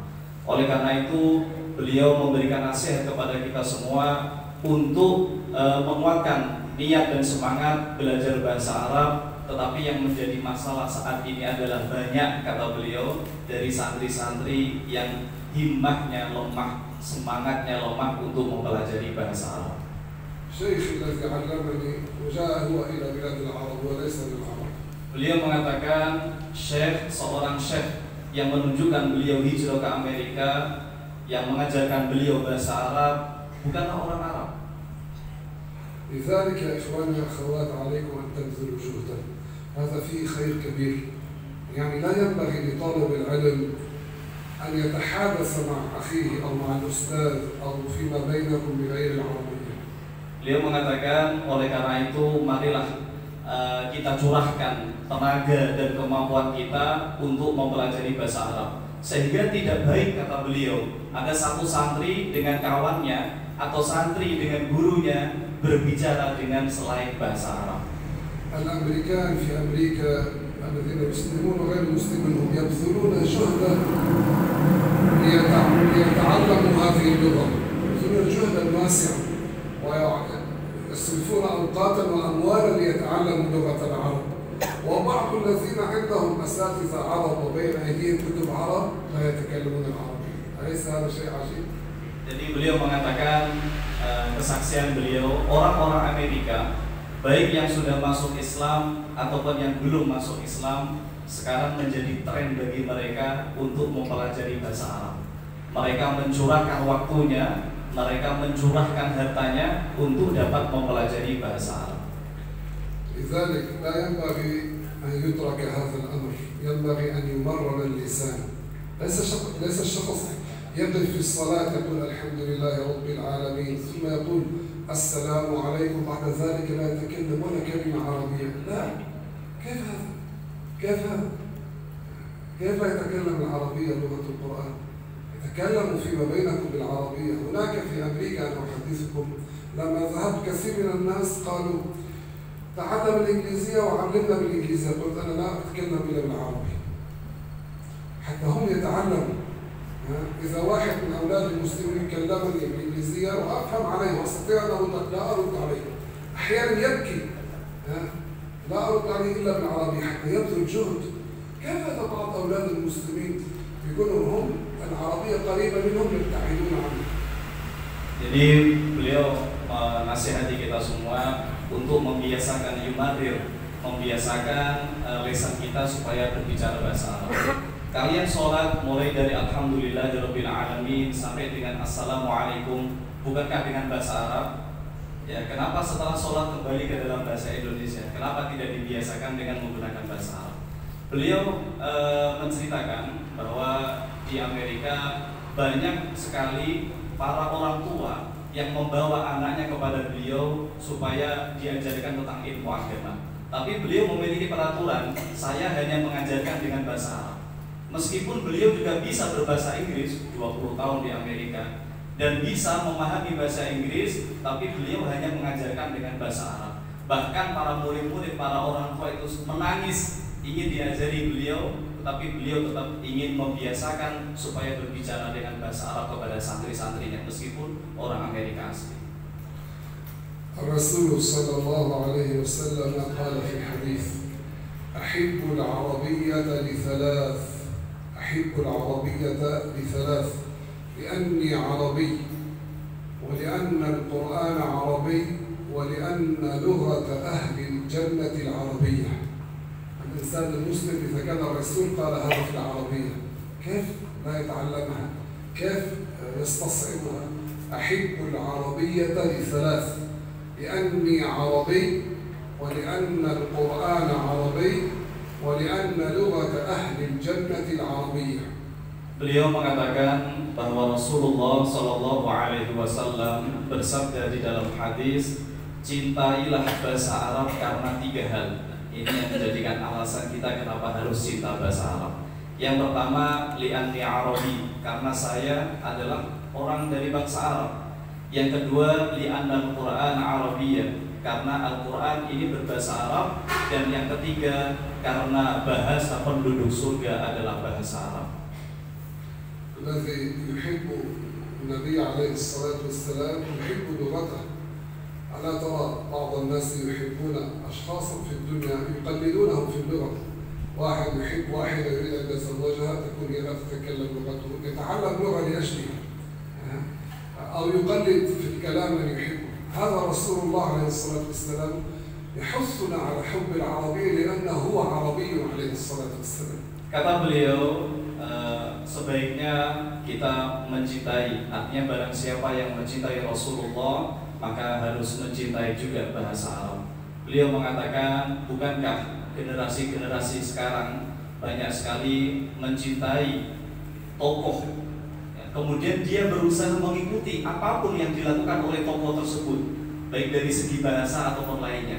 Oleh karena itu, beliau memberikan nasihat kepada kita semua untuk menguatkan niat dan semangat belajar bahasa Arab. Tetapi yang menjadi masalah saat ini adalah banyak, kata beliau, dari santri-santri yang himmahnya lemah, semangatnya lemah untuk mempelajari bahasa Arab. Syekh الذي علمني وجاء هو إلى بلاد العرب وليس للعرب. Beliau mengatakan seorang syekh yang menunjukkan beliau hijrah ke Amerika, yang mengajarkan beliau bahasa Arab, bukanlah orang Arab. لذلك يا إخواني والأخوات عليكم أن تبذلوا جهدا، هذا فيه خير كبير. يعني لا ينبغي لطالب العلم أن يتحادث مع أخيه أو مع الأستاذ أو فيما بينكم بغير العربية. Beliau mengatakan, oleh karena itu marilah kita curahkan tenaga dan kemampuan kita untuk mempelajari bahasa Arab. Sehingga tidak baik, kata beliau, ada satu santri dengan kawannya atau santri dengan gurunya berbicara dengan selain bahasa Arab. الأمريكان في أمريكا الذين يسلمون وغير المسلمين هم يبذلون جهدا ليتعلموا هذه اللغة، يبذلون جهدا واسعا ويصرفون أوقاتا وأموالا ليتعلموا لغة العرب. وبعض الذين عندهم أساتذة عرب وبين أيديهم كتب عرب لا يتكلمون العربية، أليس هذا شيء عجيب؟ Jadi beliau mengatakan, kesaksian beliau, orang-orang Amerika baik yang sudah masuk Islam ataupun yang belum masuk Islam sekarang menjadi tren bagi mereka untuk mempelajari bahasa Arab. Mereka mencurahkan waktunya, mereka mencurahkan hartanya untuk dapat mempelajari bahasa Arab. لذلك لا ينبغي أن يترك هذا الأمر، ينبغي أن يمرن اللسان. ليس الشخص يقف في الصلاة يقول الحمد لله رب العالمين ثم يقول السلام عليكم، بعد ذلك لا يتكلم ولا كلمة عربية. لا، كيف هذا؟ كيف يتكلم العربية لغة القرآن؟ يتكلموا فيما بينكم بالعربية. هناك في أمريكا أنا أحدثكم لما ذهبت كثير من الناس قالوا تعلم الإنجليزية وعلمنا بالإنجليزية، قلت أنا لا أتكلم إلا بالعربي حتى هم يتعلموا. إذا واحد من أولاد المسلمين كلمني بالإنجليزية وأفهم عليه وأستطيع أن لا أرد عليه، أحيانا يبكي لا أرد عليه إلا بالعربي حتى يبذل جهد. كيف بعض أولاد المسلمين يقولون هم العربية قريبة منهم يبتعدون عنها؟ Jadi beliau menasihati kita semua untuk membiasakan yumadir, membiasakan lisan kita supaya berbicara bahasa Arab. Kalian sholat mulai dari Alhamdulillahirabbil alamin sampai dengan Assalamualaikum, bukankah dengan bahasa Arab? Ya, kenapa setelah sholat kembali ke dalam bahasa Indonesia? Kenapa tidak dibiasakan dengan menggunakan bahasa Arab? Beliau menceritakan bahwa di Amerika banyak sekali para orang tua yang membawa anaknya kepada beliau supaya diajarkan tentang ilmu agama. Tapi beliau memiliki peraturan, saya hanya mengajarkan dengan bahasa Arab. Meskipun beliau juga bisa berbahasa Inggris 20 tahun di Amerika dan bisa memahami bahasa Inggris, tapi beliau hanya mengajarkan dengan bahasa Arab. Bahkan para murid-murid, para orang tua itu menangis ingin diajari beliau, tapi beliau tetap ingin membiasakan supaya berbicara dengan bahasa Arab kepada santri-santrinya meskipun orang Amerika asli. الرسول صلى الله عليه وسلم قال في الحديث: أحب العربية لثلاث، أحب العربية لثلاث، لأني عربي، ولأن القرآن عربي، ولأن لغة أهل الجنة العربية. الإنسان المسلم إذا كان الرسول قال هذا في العربية كيف لا يتعلمها؟ كيف يستصعبها؟ أحب العربية لثلاث: لأني عربي، ولأن القرآن عربي، ولأن لغة أهل الجنة العربية. Beliau mengatakan bahwa Rasulullah Shallallahu Alaihi Wasallam bersabda di dalam hadis, cintailah bahasa Arab karena 3 hal. Ini yang menjadikan alasan kita kenapa harus cinta bahasa Arab. Yang pertama, li'anni Arabi, karena saya adalah orang dari bangsa Arab. Yang kedua, li'anna al-Quran Arabiyyah, karena Al-Quran ini berbahasa Arab. Dan yang ketiga, karena bahasa penduduk surga adalah bahasa Arab. الذي يحب النبي عليه الصلاة والسلام يحب لغته. ألا ترى بعض الناس يحبون أشخاصا في الدنيا يقلدونهم في اللغة. واحد يحب واحدة يريد أن يتزوجها تكون هي لا تتكلم لغته، يتعلم لغة لأجلها أو يقلد في الكلام من يحبه. هذا رسول الله عليه الصلاة والسلام يحثنا على حب العربي لأنه هو عربي عليه الصلاة والسلام. Kata beliau, sebaiknya kita mencintai, artinya barang siapa yang mencintai Rasulullah maka harus mencintai juga bahasa Arab. Beliau mengatakan, bukankah generasi-generasi sekarang banyak sekali mencintai tokoh, kemudian dia berusaha mengikuti apapun yang dilakukan oleh tokoh tersebut, baik dari segi bahasa ataupun lainnya.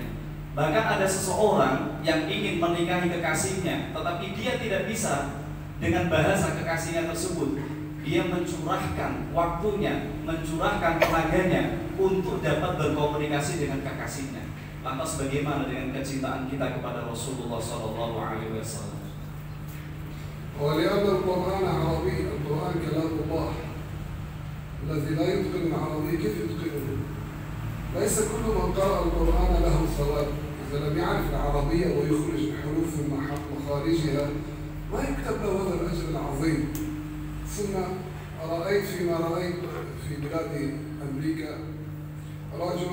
Bahkan ada seseorang yang ingin menikahi kekasihnya, tetapi dia tidak bisa dengan bahasa kekasihnya tersebut. Dia mencurahkan waktunya, mencurahkan tenaganya untuk dapat berkomunikasi dengan kekasihnya. Lantas bagaimana dengan kecintaan kita kepada Rasulullah SAW? ولأن القرآن عربي، القرآن كلام الله، الذي لا يتقن العربي كيف يتقنه؟ ليس كل من قرأ القرآن له ثواب. إذا لم يعرف العربية ويخرج الحروف من مخارجها ما يكتب له هذا الأجر العظيم. ثم رأيت فيما رأيت في بلاد أمريكا رجل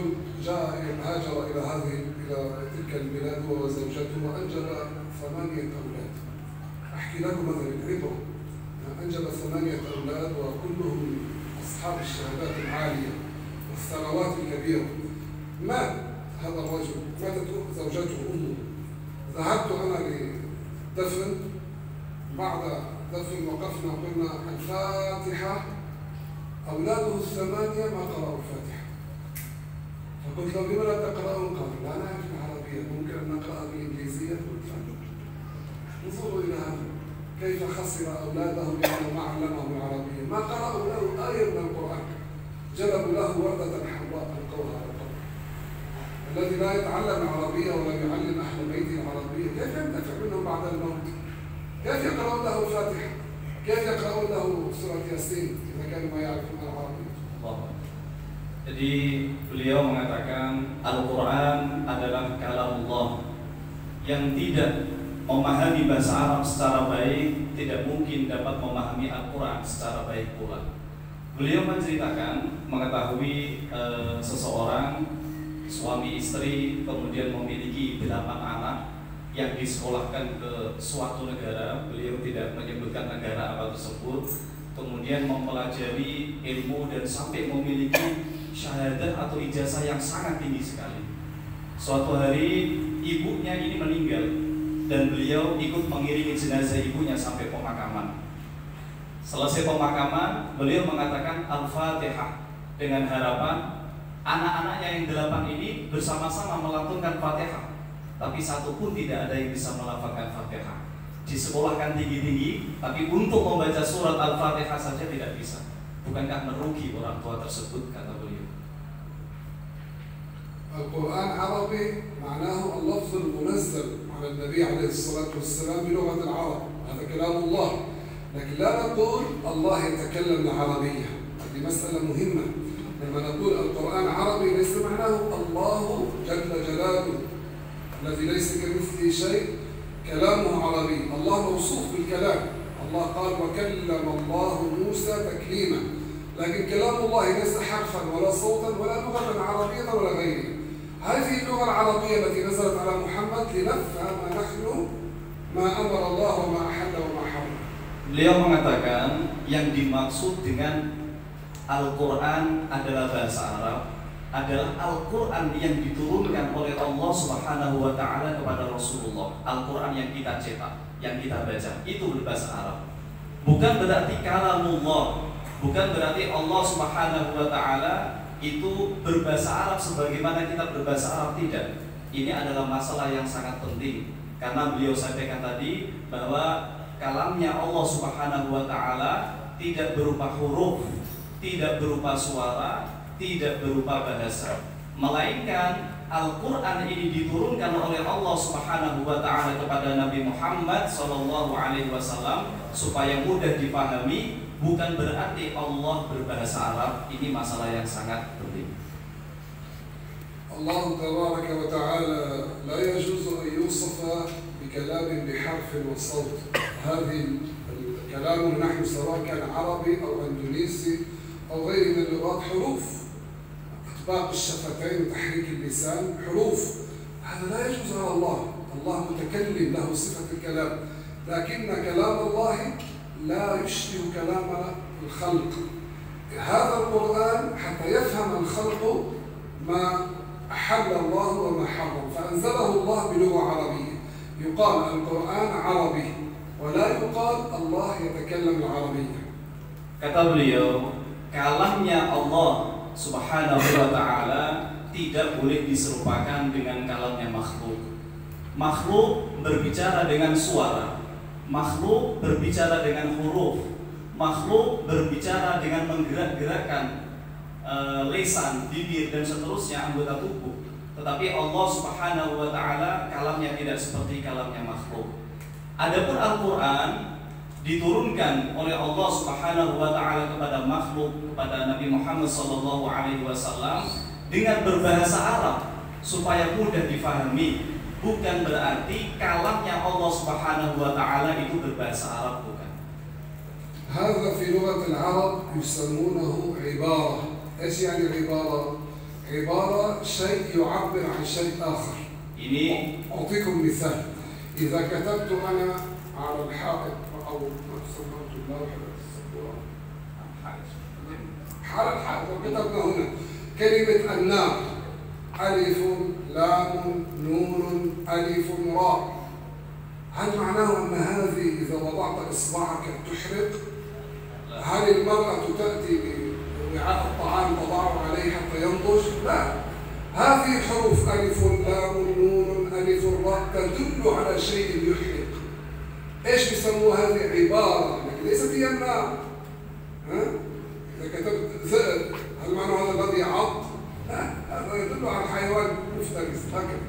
هاجر إلى تلك البلاد وزوجته وأنجب 8 أولاد. أحكي لكم مثلا العبرة، أنجب 8 أولاد وكلهم أصحاب الشهادات العالية والثروات الكبيرة. مات هذا الرجل، ماتت زوجته أمه. ذهبت أنا لدفن، بعد دفن وقفنا قلنا الفاتحة. أولاده 8 ما قرأوا الفاتحة. فقلت له لما لا تقرأون؟ قال لا نعرف العربية، ممكن أن نقرأ بالإنجليزية. قلت انظروا إلى هذا، كيف خسر أولاده لأنه ما علمهم العربية، ما قرأوا له آية من القرآن، جلبوا له وردة حمراء ألقوها على القبر. الذي لا يتعلم العربية ولم يعلم أهل بيته العربية كيف ينتفع منهم بعد الموت؟ كيف يقرؤون له الفاتحة؟ كيف يقرؤون له سورة ياسين إذا كانوا ما يعرفون العربية؟ Jadi beliau mengatakan Al-Quran adalah kalamullah. Yang tidak memahami bahasa Arab secara baik tidak mungkin dapat memahami Al-Quran secara baik pula. Beliau menceritakan mengetahui seseorang suami istri kemudian memiliki 8 anak yang disekolahkan ke suatu negara. Beliau tidak menyebutkan negara apa tersebut. Kemudian mempelajari ilmu dan sampai memiliki syahadah atau ijazah yang sangat tinggi sekali. Suatu hari ibunya ini meninggal dan beliau ikut mengiringi jenazah ibunya sampai pemakaman. Selesai pemakaman, beliau mengatakan Al-Fatihah dengan harapan anak-anaknya yang 8 ini bersama-sama melantunkan Fatihah. Tapi satu pun tidak ada yang bisa melafalkan Fatihah. Disekolahkan tinggi-tinggi, tapi untuk membaca surat Al-Fatihah saja tidak bisa. Bukankah merugi orang tua tersebut, kata beliau. القرآن عربي معناه اللفظ المنزل على النبي عليه الصلاة والسلام بلغة العرب. هذا كلام الله، لكن لا نقول الله يتكلم العربية. هذه مسألة مهمة. لما نقول القرآن عربي ليس معناه الله جل جلاله الذي ليس كمثله شيء كلامه عربي. الله موصوف بالكلام، الله قال وكلم الله موسى تكليما، لكن كلام الله ليس حرفا ولا صوتا ولا لغة عربية ولا غيرها. هذه اللغة العربية التي نزلت على محمد لنفهم نحن ما أمر الله وما أحل وما حرم. Beliau mengatakan yang dimaksud dengan Al-Quran adalah bahasa Arab, adalah Al-Quran yang diturunkan oleh Allah Subhanahu wa Ta'ala kepada Rasulullah. Al-Quran yang kita cetak, yang kita baca, itu berbahasa Arab. Bukan berarti kalamullah, bukan berarti Allah Subhanahu wa Ta'ala itu berbahasa Arab sebagaimana kita berbahasa Arab, tidak. Ini adalah masalah yang sangat penting, karena beliau sampaikan tadi bahwa kalamnya Allah Subhanahu wa Ta'ala tidak berupa huruf, tidak berupa suara, tidak berupa bahasa, melainkan Al-Quran ini diturunkan oleh Allah Subhanahu wa Ta'ala kepada Nabi Muhammad SAW supaya mudah dipahami. Bukan berarti Allah berbahasa Arab. Ini masalah yang sangat penting. Allah Tabaraka wa Ta'ala la yajuzu an yusafa bikalam biharf wa sawt. Hadhi الكلام نحن سواء كان عربي أو إندونيسي أو غيره من اللغات حروف، إطباق الشفتين وتحريك اللسان حروف، هذا لا يجوز على الله. الله متكلم له صفة الكلام، لكن كلام الله لا يشبه كلام الخلق. هذا القرآن حتى يفهم الخلق ما أحل الله وما حرم، فأنزله الله بلغة عربية. يقال القرآن عربي ولا يقال الله يتكلم العربية. Kata beliau, kalamnya Allah Subhanahu wa Ta'ala tidak boleh diserupakan dengan kalamnya makhluk. Makhluk berbicara dengan suara, makhluk berbicara dengan huruf, makhluk berbicara dengan menggerak-gerakkan lisan, bibir dan seterusnya anggota tubuh. Tetapi Allah Subhanahu wa Ta'ala kalamnya tidak seperti kalamnya makhluk. Adapun Al-Quran diturunkan oleh Allah Subhanahu wa Ta'ala kepada makhluk, kepada Nabi Muhammad SAW dengan berbahasa Arab supaya mudah difahami. Bukan berarti kalamnya Allah Subhanahu wa Ta'ala itu berbahasa Arab, bukan. هذا في لغة العرب يسمونه عبارة. إيش يعني عبارة؟ عبارة شيء يعبر عن شيء آخر. Ini أعطيكم مثال. إذا كتبت أنا على الحائط أو ما تسمونه اللوحة السبورة على الحائط وكتبنا هنا كلمة النار، ألف لام نون ألف راء، هل معناه أن هذه إذا وضعت إصبعك تحرق؟ هل المرأة تأتي بوعاء الطعام تضعه عليه حتى ينضج؟ لا، هذه حروف ألف لام نون ألف راء تدل على شيء يحرق. إيش بيسموها هذه؟ عبارة، لكن ليست هي النار. إذا كتبت ذئب هل معنى هذا الذي عض؟ لا، هذا يدل على حيوان مفترس هكذا.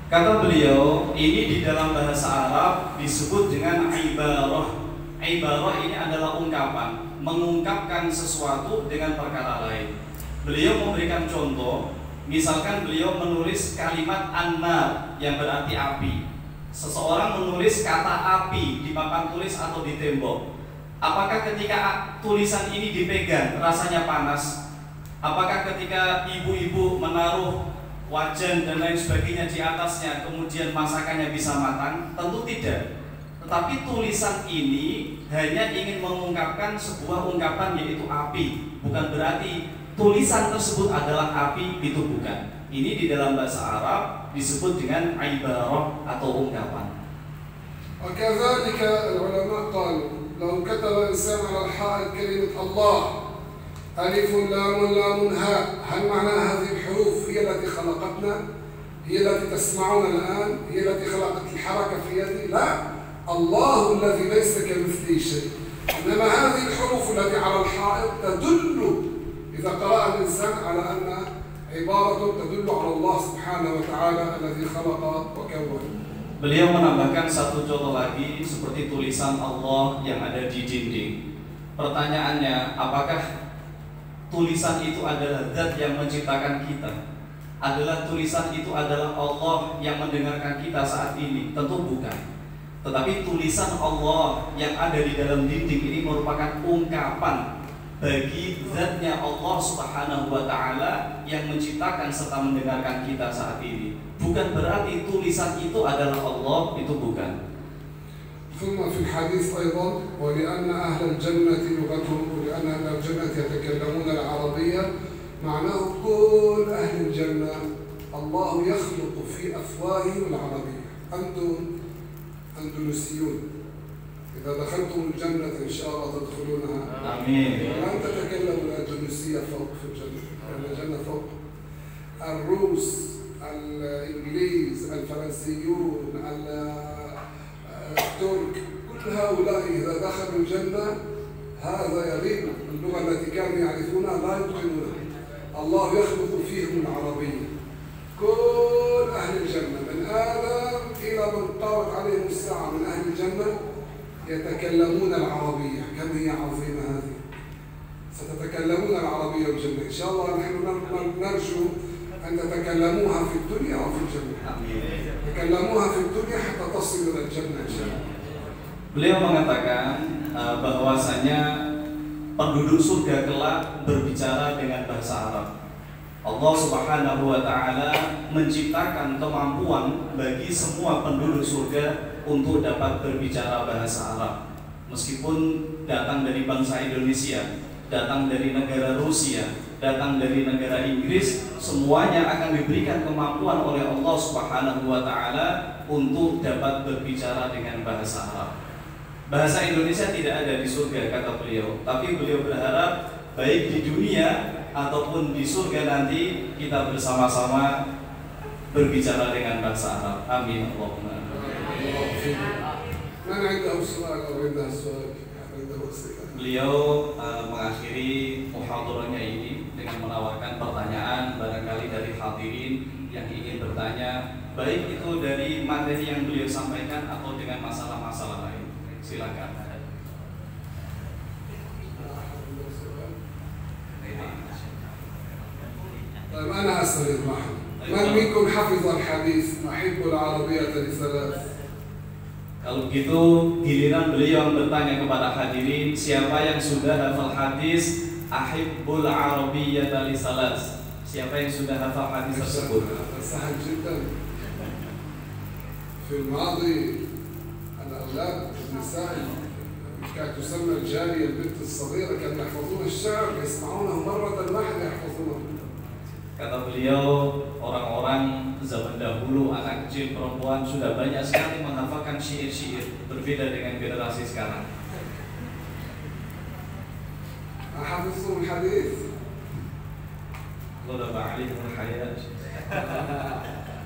Kata beliau, ini di dalam bahasa Arab disebut dengan ibarah. Ibarah ini adalah ungkapan, mengungkapkan sesuatu dengan perkara lain. Beliau memberikan contoh, misalkan beliau menulis kalimat an-nar yang berarti api. Seseorang menulis kata api di papan tulis atau di tembok. Apakah ketika tulisan ini dipegang rasanya panas? Apakah ketika ibu-ibu menaruh wajan dan lain sebagainya di atasnya kemudian masakannya bisa matang? Tentu tidak. Tetapi tulisan ini hanya ingin mengungkapkan sebuah ungkapan, yaitu api. Bukan berarti tulisan tersebut adalah api, itu bukan. Ini di dalam bahasa Arab disebut dengan ibarah atau ungkapan. وكذلك العلماء قالوا لو كتب إنسان على الحائط كلمة الله ألف لام لام هاء، هل معنى هذه الحروف هي التي خلقتنا؟ هي التي تسمعون الآن؟ هي التي خلقت الحركة في يدي؟ لا، الله الذي ليس كمثله شيء. إنما هذه الحروف التي على الحائط تدل إذا قرأ الإنسان على أن عبارة تدل على الله سبحانه وتعالى الذي خلق وكون. Beliau menambahkan satu contoh lagi seperti tulisan Allah yang ada di dinding. Pertanyaannya, apakah tulisan itu adalah zat yang menciptakan kita? Adalah tulisan itu adalah Allah yang mendengarkan kita saat ini? Tentu bukan. Tetapi tulisan Allah yang ada di dalam dinding ini merupakan ungkapan bagi zatnya Allah Subhanahu wa ta'ala yang menciptakan serta mendengarkan kita saat ini. Bukan berarti tulisan itu adalah Allah, itu bukan. ثم في الحديث أيضا ولأن أهل الجنة لغتهم ولأن أهل الجنة يتكلمون العربية معناه كل أهل الجنة الله يخلق في أفواههم العربية. أنتم أندلسيون إذا دخلتم الجنة إن شاء الله تدخلونها آمين. لن تتكلموا الأندلسية فوق في الجنة لأن الجنة فوق. الروس، الإنجليز، الفرنسيون، الترك، كل هؤلاء إذا دخلوا الجنة هذا يغيب اللغة التي كانوا يعرفونها لا يتقنونها. الله يخلق فيهم العربية. كل أهل الجنة من آدم إلى من طارت عليهم الساعة من أهل الجنة يتكلمون العربية. كم هي عظيمة هذه! ستتكلمون العربية الجنة إن شاء الله. نحن نرجو أن تتكلموها في الدنيا وفي الجنة. تكلموها في الدنيا حتى تصلوا إلى الجنة إن شاء الله. Beliau mengatakan bahwasanya penduduk surga kelak berbicara dengan bahasa Arab. Allah Subhanahu wa ta'ala menciptakan kemampuan bagi semua penduduk surga untuk dapat berbicara bahasa Arab. Meskipun datang dari bangsa Indonesia, datang dari negara Rusia, datang dari negara Inggris, semuanya akan diberikan kemampuan oleh Allah Subhanahu wa ta'ala untuk dapat berbicara dengan bahasa Arab. Bahasa Indonesia tidak ada di surga, kata beliau, tapi beliau berharap baik di dunia ataupun di surga nanti kita bersama-sama berbicara dengan bahasa Arab. Amin. Allahumma amin. Beliau mengakhiri muhadharahnya ini dengan menawarkan pertanyaan barangkali dari hadirin yang ingin bertanya, baik itu dari materi yang beliau sampaikan atau dengan masalah-masalah lain. Silakan. طيب أنا أسأل الواحد من منكم حفظ الحديث أحب العربية لثلاث. Kalau begitu giliran beliau yang bertanya kepada hadirin, siapa yang sudah hafal hadis ahibbul arabiyyata li salas? Siapa yang sudah hafal hadis tersebut? سهل جدا. في الماضي الأولاد النساء كانت تسمى الجارية البنت الصغيرة كانوا يحفظون الشعر يسمعونه مرة واحدة يحفظونه. Kata beliau, orang-orang zaman dahulu, anak kecil perempuan sudah banyak sekali menghafalkan syair-syair, berbeda dengan generasi sekarang. حفظتم الحديث؟ ضرب عليهم الحياة.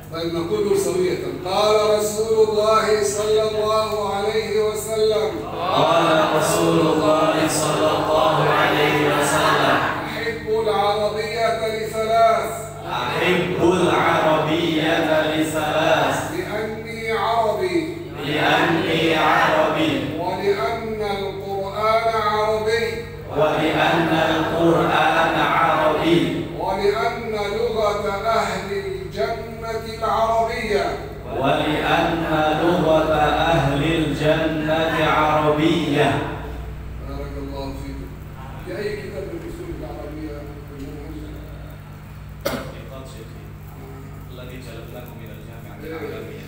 طيب نقول سوية. قال رسول الله صلى الله عليه وسلم. قال رسول الله صلى الله عليه وسلم. أحب العربية لثلاث. أحب العربية لثلاث. لأني عربي. لأني عربي. ولأن القرآن عربي. ولأن القرآن عربي. ولأن لغة أهل الجنة العربية. ولأن لغة أهل الجنة عربية. بارك الله فيكم. في أي كتاب من الأصول العربية الذي جلبناه من الجامعة العالمية.